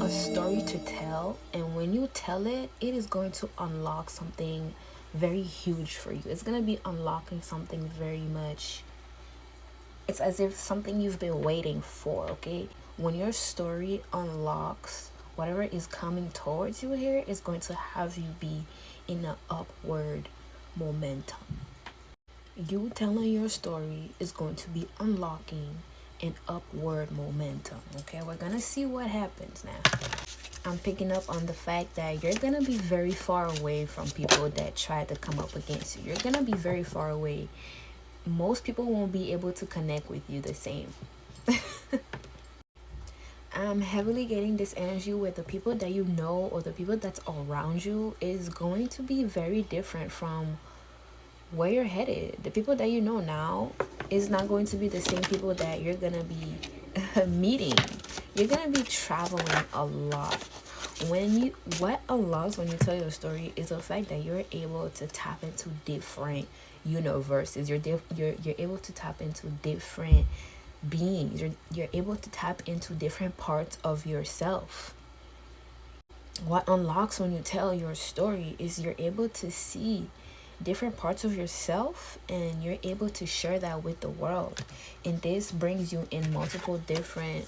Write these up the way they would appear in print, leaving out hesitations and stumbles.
a story to tell, and when you tell it, it is going to unlock something very huge for you. It's going to be unlocking something very much. It's as if something you've been waiting for, okay? When your story unlocks whatever is coming towards you here, is going to have you be in an upward momentum. You telling your story is going to be unlocking an upward momentum, okay? We're gonna see what happens now. I'm picking up on the fact that you're gonna be very far away from people that try to come up against you. You're gonna be very far away. Most people won't be able to connect with you the same. I'm heavily getting this energy where the people that you know or the people that's around you is going to be very different from where you're headed. The people that you know now is not going to be the same people that you're gonna be meeting. You're gonna be traveling a lot. What allows when you tell your story is the fact that you're able to tap into different universes. You're able to tap into different beings. You're able to tap into different parts of yourself. What unlocks when you tell your story is you're able to see different parts of yourself, and you're able to share that with the world, and this brings you in multiple different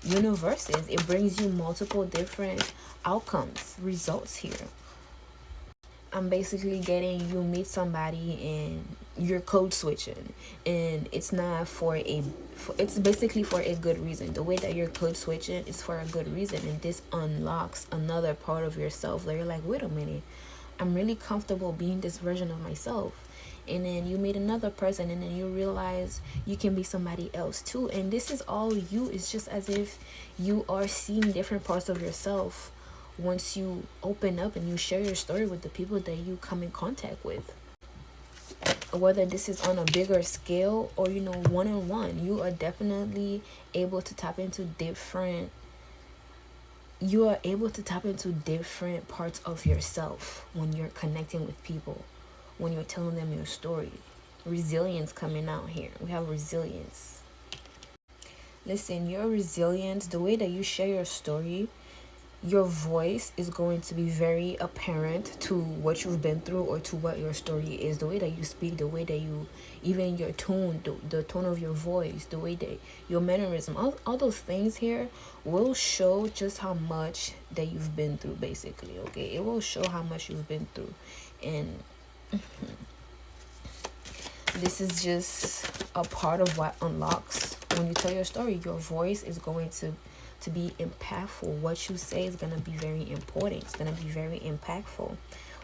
universes. It brings you multiple different outcomes, results here. I'm basically getting you meet somebody and you're code switching, and it's not it's basically for a good reason. The way that you're code switching is for a good reason, and this unlocks another part of yourself where you're like, wait a minute, I'm really comfortable being this version of myself. And then you meet another person, and then you realize you can be somebody else too, and this is all you. It's just as if you are seeing different parts of yourself once you open up and you share your story with the people that you come in contact with. Whether this is on a bigger scale or one-on-one, you are definitely able to tap into different parts of yourself when you're connecting with people, when you're telling them your story. Resilience coming out here. We have resilience. Listen, your resilience, the way that you share your story, your voice is going to be very apparent to what you've been through or to what your story is. The way that you speak, the way that you, even your tone, the tone of your voice, the way that your mannerism, all those things here will show just how much that you've been through, basically, okay? It will show how much you've been through. And this is just a part of what unlocks when you tell your story. Your voice is going to be impactful. What you say is going to be very important. It's going to be very impactful.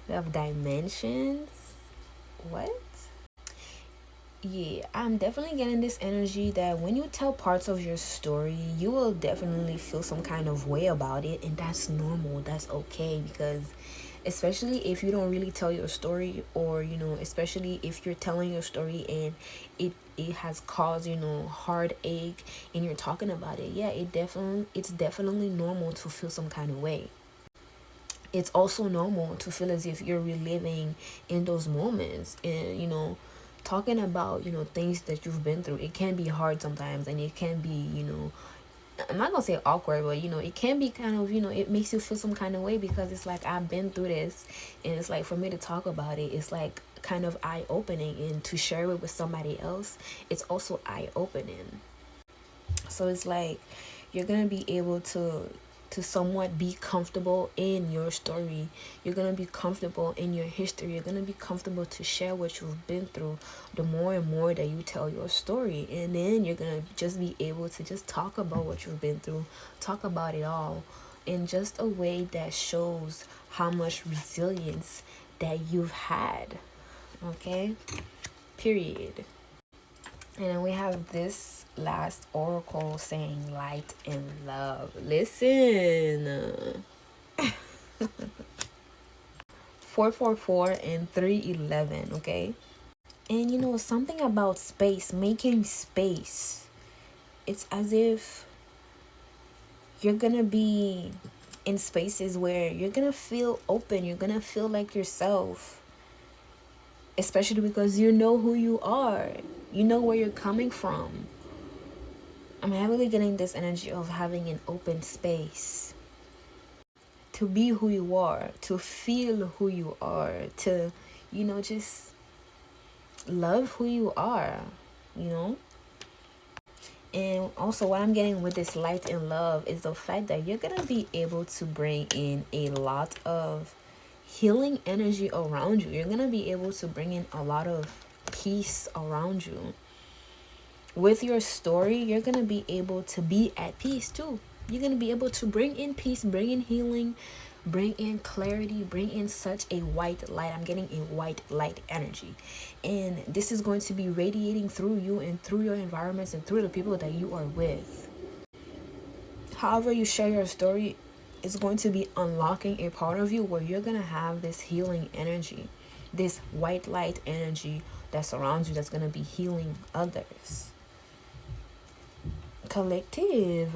We have dimensions. What? Yeah, I'm definitely getting this energy that when you tell parts of your story, you will definitely feel some kind of way about it, and that's normal. That's okay, because especially if you don't really tell your story, or especially if you're telling your story and it has caused heartache and you're talking about it, yeah, it's definitely normal to feel some kind of way. It's also normal to feel as if you're reliving in those moments, and talking about things that you've been through. It can be hard sometimes, and it can be I'm not gonna say awkward, but it can be kind of, it makes you feel some kind of way, because it's like, I've been through this, and it's like, for me to talk about it, it's like kind of eye-opening, and to share it with somebody else, it's also eye-opening. So it's like you're gonna be able to somewhat be comfortable in your story. You're gonna be comfortable in your history. You're gonna be comfortable to share what you've been through the more and more that you tell your story. And then you're gonna just be able to just talk about what you've been through, talk about it all in just a way that shows how much resilience that you've had. Okay? Period. And then we have this last oracle saying light and love. Listen. 444 and 311, okay? And something about space, making space. It's as if you're gonna be in spaces where you're gonna feel open, you're gonna feel like yourself. Especially because you know who you are. You know where you're coming from. I'm heavily getting this energy of having an open space. to be who you are, to feel who you are, to, just love who you are, you know? And also, what I'm getting with this light and love is the fact that you're going to be able to bring in a lot of healing energy around you. You're going to be able to bring in a lot of peace around you. With your story, you're going to be able to be at peace too. You're going to be able to bring in peace, bring in healing, bring in clarity, bring in such a white light. I'm getting a white light energy. And this is going to be radiating through you and through your environments and through the people that you are with. However you share your story is going to be unlocking a part of you where you're going to have this healing energy, this white light energy that surrounds you, that's going to be healing others. Collective.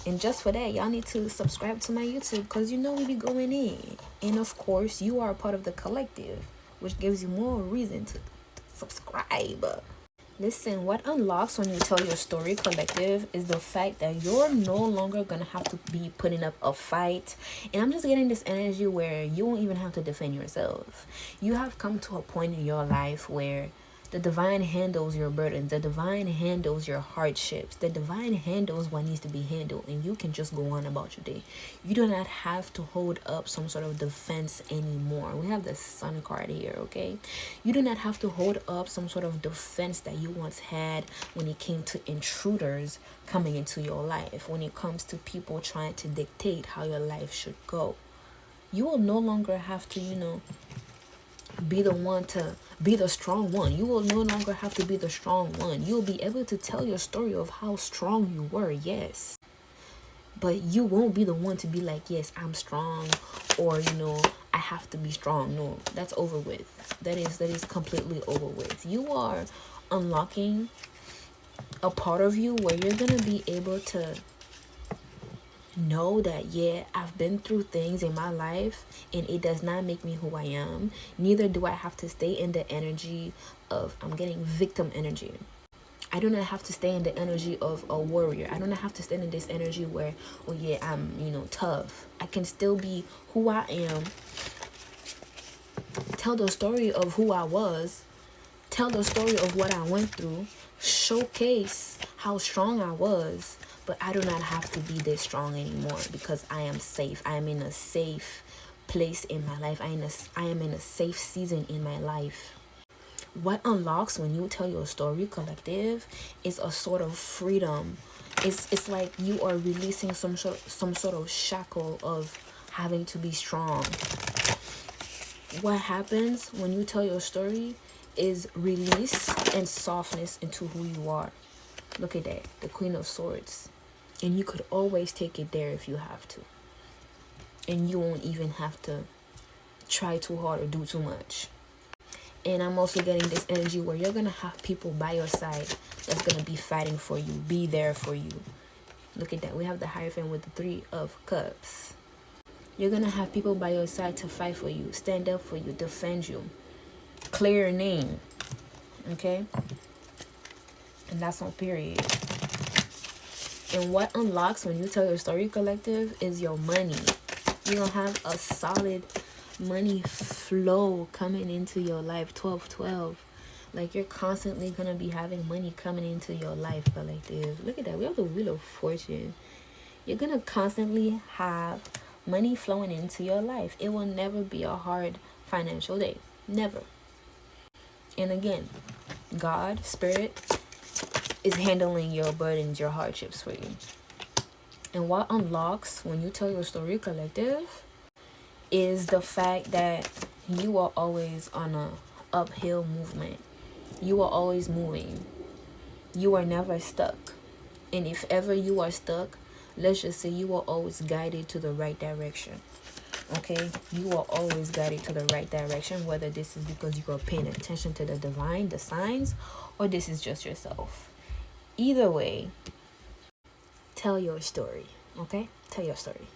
And just for that, y'all need to subscribe to my YouTube, because we be going in. And of course, you are a part of the collective, which gives you more reason to subscribe. Listen, what unlocks when you tell your story, collective, is the fact that you're no longer going to have to be putting up a fight. And I'm just getting this energy where you won't even have to defend yourself. You have come to a point in your life where the divine handles your burdens. The divine handles your hardships. The divine handles what needs to be handled. And you can just go on about your day. You do not have to hold up some sort of defense anymore. We have the Sun card here, okay? You do not have to hold up some sort of defense that you once had when it came to intruders coming into your life. When it comes to people trying to dictate how your life should go. You will no longer have to, be the one to be the strong one. You will no longer have to be the strong one. You'll be able to tell your story of how strong you were, yes. But you won't be the one to be like, yes, I'm strong, or I have to be strong. No, that's over with. That is completely over with. You are unlocking a part of you where you're gonna be able to know that, yeah, I've been through things in my life and it does not make me who I am. Neither do I have to stay in the energy of, I'm getting victim energy. I do not have to stay in the energy of a warrior. I do not have to stay in this energy where, oh yeah, I'm, tough. I can still be who I am. Tell the story of who I was. Tell the story of what I went through. Showcase how strong I was. But I do not have to be this strong anymore because I am safe. I am in a safe place in my life. I am in a safe season in my life. What unlocks when you tell your story, collective, is a sort of freedom. It's like you are releasing some sort of shackle of having to be strong. What happens when you tell your story is release and softness into who you are. Look at that, the Queen of Swords. And you could always take it there if you have to. And you won't even have to try too hard or do too much. And I'm also getting this energy where you're going to have people by your side that's going to be fighting for you, be there for you. Look at that. We have the Hierophant with the 3 of Cups. You're going to have people by your side to fight for you, stand up for you, defend you, clear your name. Okay? And that's on period. And what unlocks when you tell your story, collective, is your money. You're going to have a solid money flow coming into your life. 12-12. Like, you're constantly going to be having money coming into your life, collective. Look at that. We have the Wheel of Fortune. You're going to constantly have money flowing into your life. It will never be a hard financial day. Never. And again, God, Spirit, is handling your burdens, your hardships for you. And what unlocks when you tell your story, collective, is the fact that you are always on a uphill movement. You are always moving. You are never stuck. And if ever you are stuck, let's just say you are always guided to the right direction. Okay? You are always guided to the right direction, whether this is because you are paying attention to the divine, the signs, or this is just yourself. Either way, tell your story, okay? Tell your story.